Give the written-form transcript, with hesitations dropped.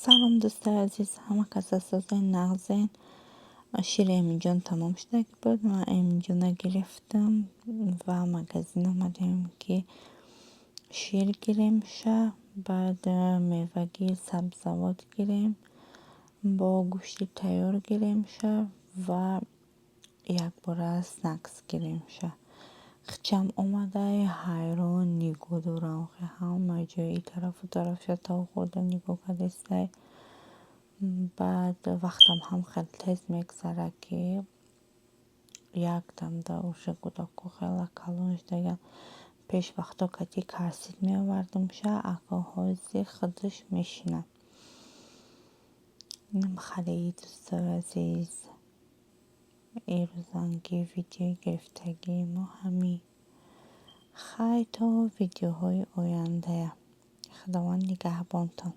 سلام دوستای عزیز، همه کس اساس نغزین شیر امین جان تمام شده بود. من امین جان گرفتم و مگزین آمدیم که شیر گیریم شه. بعد میوگی سبزوات گیریم با گوشت تیار گیریم شه و یک بار سنکس گیریم شه. خچم اومده حیران نیگو دارم که همه جای ای طرف و طرف شد تا خورده نیگو کدسته. بعد وقتم هم خیلی تیز میگذره که یک دم داوش گوداکو خیلی کلونش دیگه پیش وقتا کتی کارسید میآوردم شه اکا حوزی خودش میشینه. خیلی دوستای عزیز، ای روزانگی ویدیو گرفتگی ما همی خیلی تا ویدیوهای آینده. خداوند نگهبانتان.